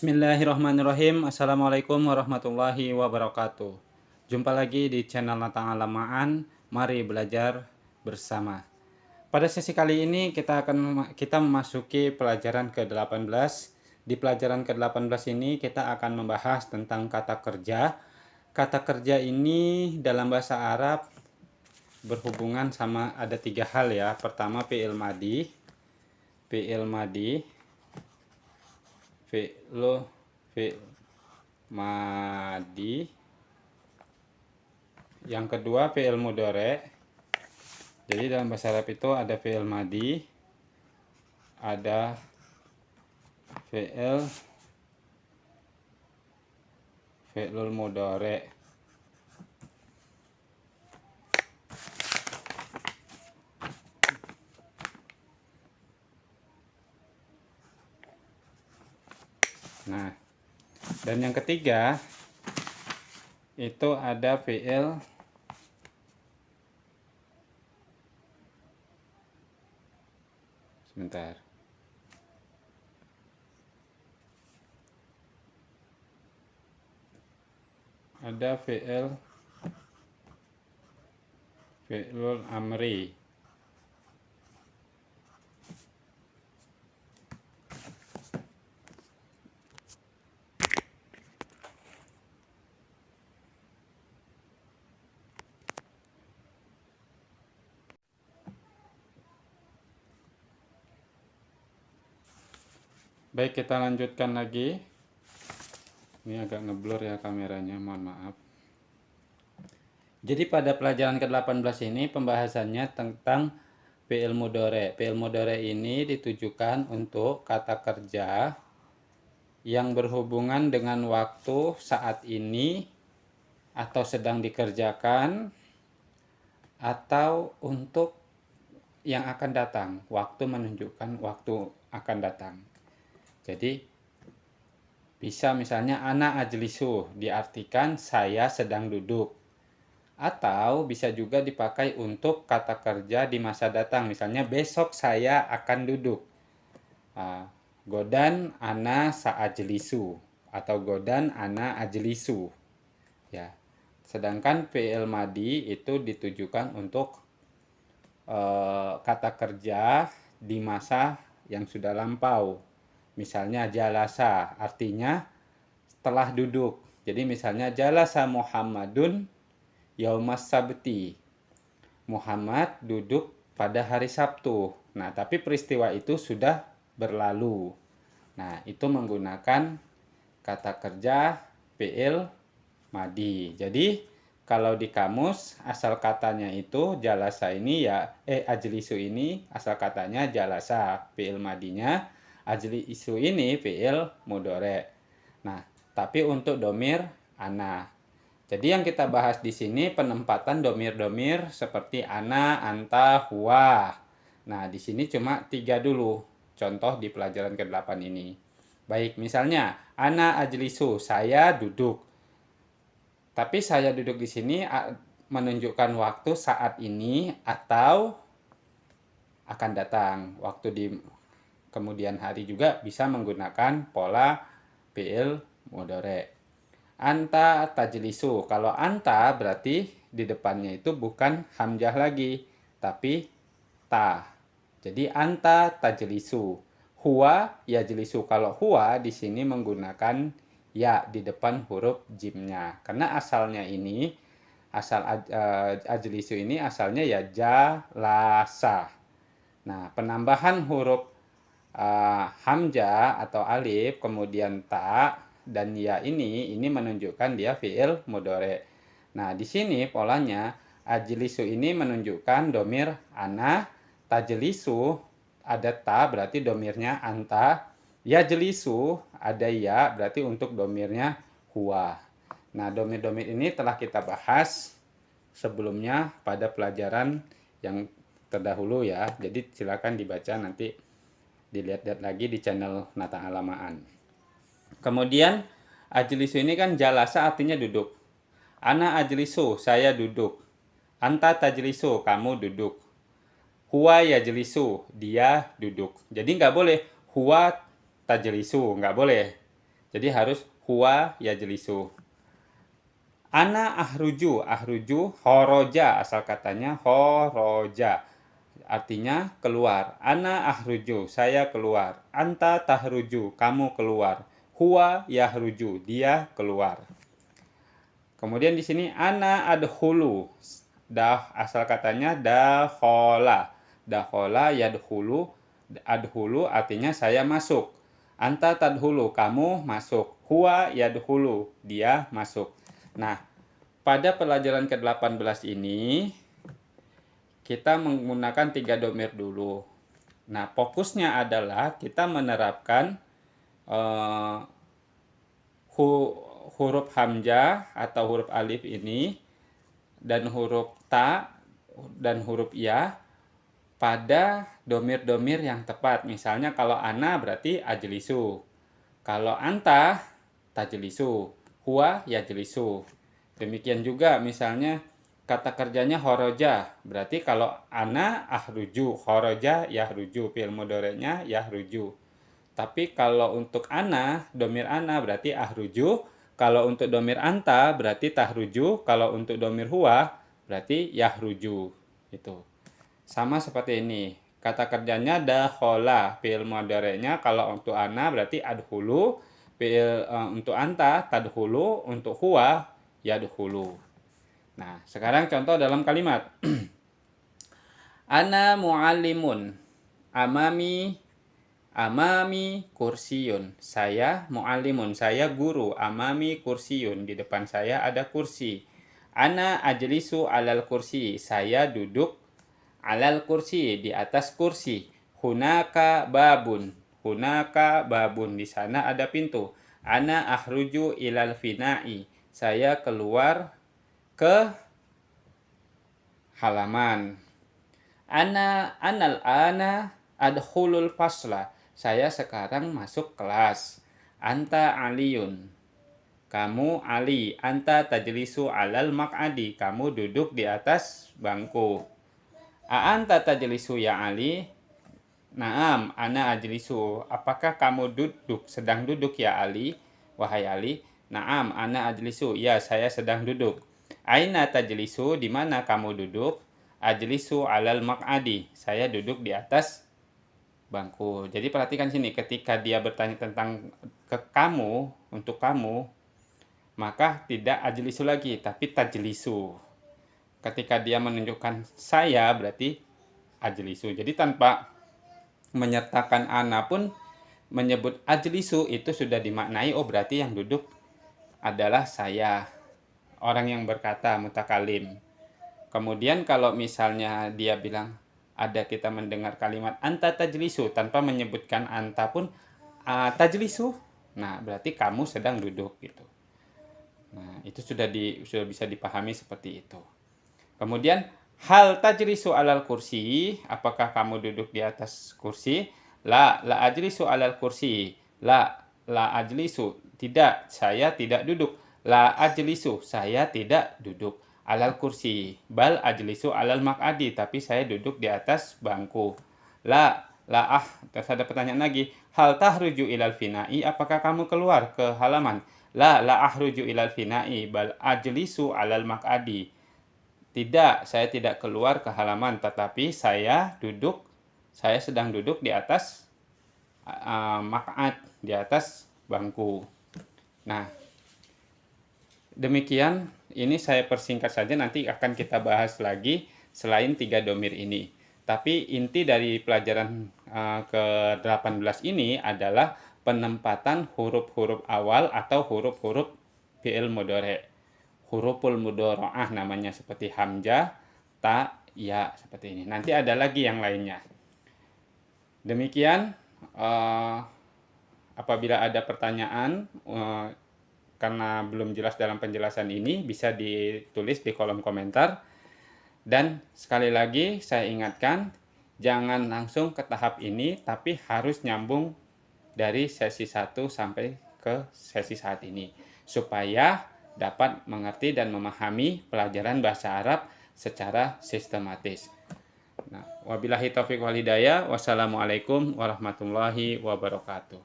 Bismillahirrahmanirrahim. Assalamualaikum warahmatullahi wabarakatuh. Jumpa lagi di channel Natang Alamaan. Mari belajar bersama. Pada sesi kali ini kita memasuki pelajaran ke-18. Di pelajaran ke-18 ini kita akan membahas tentang kata kerja. Kata kerja ini dalam bahasa Arab berhubungan sama ada 3 hal ya. Pertama fi'il madi, fi'il madi. Yang kedua fi'il mudhari. Jadi dalam bahasa Arab itu ada fi'il madi, ada fi'il mudhari. Nah, dan yang ketiga itu ada fi'il amri. Baik, kita lanjutkan lagi. Ini agak ngeblur ya kameranya, mohon maaf. Jadi pada pelajaran ke-18 ini pembahasannya tentang fi'il mudhari. Fi'il mudhari ini ditujukan untuk kata kerja yang berhubungan dengan waktu saat ini atau sedang dikerjakan atau untuk yang akan datang. Waktu menunjukkan waktu akan datang. Jadi bisa misalnya ana ajlisu diartikan saya sedang duduk. Atau bisa juga dipakai untuk kata kerja di masa datang. Misalnya besok saya akan duduk. Godan ana saajlisu atau godan ana ajlisu. Ya. Sedangkan fi'il madi itu ditujukan untuk kata kerja di masa yang sudah lampau. Misalnya jalasa artinya telah duduk. Jadi misalnya jalasa Muhammadun yaumas sabti. Muhammad duduk pada hari Sabtu. Nah, tapi peristiwa itu sudah berlalu. Nah, itu menggunakan kata kerja fi'il madi. Jadi kalau di kamus asal katanya itu jalasa ini ya ajlisu ini asal katanya jalasa, fi'il madinya ajlisu ini fi'il mudhari. Nah, tapi untuk domir ana. Jadi yang kita bahas di sini penempatan domir-domir seperti ana, anta, huwa. Nah, di sini cuma 3 dulu contoh di pelajaran ke-8 ini. Baik, misalnya ana ajlisu, saya duduk. Tapi saya duduk di sini menunjukkan waktu saat ini atau akan datang. Waktu di kemudian hari juga bisa menggunakan pola fi'il mudhari. Anta tajlisu. Kalau anta berarti di depannya itu bukan hamzah lagi, tapi ta. Jadi anta tajlisu. Huwa yajlisu. Kalau huwa di sini menggunakan ya di depan huruf jimnya. Karena asalnya ini asal ajlisu ini asalnya ya jalasa. Nah, penambahan huruf hamzah atau alif kemudian ta dan ya ini menunjukkan dia fi'il mudhari. Nah, di sini polanya ajlisu ini menunjukkan domir ana, tajlisu ada ta berarti domirnya anta, yajlisu ada ya berarti untuk domirnya huwa. Nah, domir-domir ini telah kita bahas sebelumnya pada pelajaran yang terdahulu ya. Jadi silakan dibaca nanti dilihat-lihat lagi di channel Natang Alamaan. Kemudian ajlisu ini kan jalasa artinya duduk. Ana ajlisu, saya duduk. Anta tajlisu, kamu duduk. Huwa yajlisu, dia duduk. Jadi nggak boleh huwa tajlisu, nggak boleh. Jadi harus huwa yajlisu. Ana ahruju, ahruju horoja, asal katanya horoja. Artinya keluar. Ana ahruju, saya keluar. Anta tahruju, kamu keluar. Huwa yahruju, dia keluar. Kemudian di sini ana adhulu. Dah asal katanya dakhola. Dakhola yadhulu. Adhulu artinya saya masuk. Anta tadhulu, kamu masuk. Huwa yadhulu, dia masuk. Nah, pada pelajaran ke-18 ini kita menggunakan 3 domir dulu. Nah, fokusnya adalah kita menerapkan huruf hamzah atau huruf alif ini dan huruf ta dan huruf ya pada domir-domir yang tepat. Misalnya kalau ana berarti ajlisu. Kalau anta tajlisu. Huwa yajlisu. Demikian juga misalnya kata kerjanya horoja. Berarti kalau ana ahruju, horoja yahruju, fi'il mudhari'nya yahruju. Tapi kalau untuk ana, domir ana berarti ahruju. Kalau untuk domir anta berarti tahruju. Kalau untuk domir huwa berarti yahruju. Itu. Sama seperti ini. Kata kerjanya dakhola, fi'il mudhari'nya kalau untuk ana berarti adhulu, untuk anta tadhulu, untuk huwa yadhulu. Nah, sekarang contoh dalam kalimat. Ana muallimun. Amami kursiyun. Saya muallimun, saya guru. Amami kursiyun, di depan saya ada kursi. Ana ajlisu alal kursi. Saya duduk alal kursi, di atas kursi. Hunaka babun. Hunaka babun, di sana ada pintu. Ana ahruju ilal fina'i. Saya keluar ke halaman. Anal ana adkhulul fasla. Saya sekarang masuk kelas. Anta aliyun. Kamu Ali. Anta tajlisu alal maq'adi. Kamu duduk di atas bangku. Anta tajlisu ya Ali? Naam, ana ajlisu. Apakah kamu sedang duduk ya Ali? Wahai Ali. Naam, ana ajlisu. Ya, saya sedang duduk. Aina tajlisu, di mana kamu duduk? Ajlisu alal maq'adi. Saya duduk di atas bangku. Jadi perhatikan sini, ketika dia bertanya tentang ke kamu, untuk kamu, maka tidak ajlisu lagi, tapi tajlisu. Ketika dia menunjukkan saya berarti ajlisu. Jadi tanpa menyertakan ana pun menyebut ajlisu itu sudah dimaknai berarti yang duduk adalah saya, orang yang berkata, mutakalim. Kemudian kalau misalnya dia bilang ada kita mendengar kalimat anta tajlisu tanpa menyebutkan anta pun tajlisu. Nah, berarti kamu sedang duduk gitu. Nah, itu sudah bisa dipahami seperti itu. Kemudian hal tajlisu alal kursi, apakah kamu duduk di atas kursi? La ajlisu alal kursi. La ajlisu, tidak, saya tidak duduk. La ajlisu, saya tidak duduk alal kursi. Bal ajlisu alal maq'adi, tapi saya duduk di atas bangku. Terus ada pertanyaan lagi. Hal tahruju ilal fina'i, apakah kamu keluar ke halaman? La ahruju ilal fina'i, bal ajlisu alal maq'adi. Tidak, saya tidak keluar ke halaman, tetapi saya sedang duduk di atas maq'ad, di atas bangku. Nah, demikian, ini saya persingkat saja, nanti akan kita bahas lagi selain 3 domir ini. Tapi inti dari pelajaran ke-18 ini adalah penempatan huruf-huruf awal atau huruf-huruf fi'il mudhari'. Huruful mudhari'ah namanya, seperti hamzah, ta, ya, seperti ini. Nanti ada lagi yang lainnya. Demikian, apabila ada pertanyaan karena belum jelas dalam penjelasan ini, bisa ditulis di kolom komentar. Dan sekali lagi saya ingatkan, jangan langsung ke tahap ini, tapi harus nyambung dari sesi 1 sampai ke sesi saat ini, supaya dapat mengerti dan memahami pelajaran bahasa Arab secara sistematis. Nah, wabillahi taufiq wal hidayah. Wassalamualaikum warahmatullahi wabarakatuh.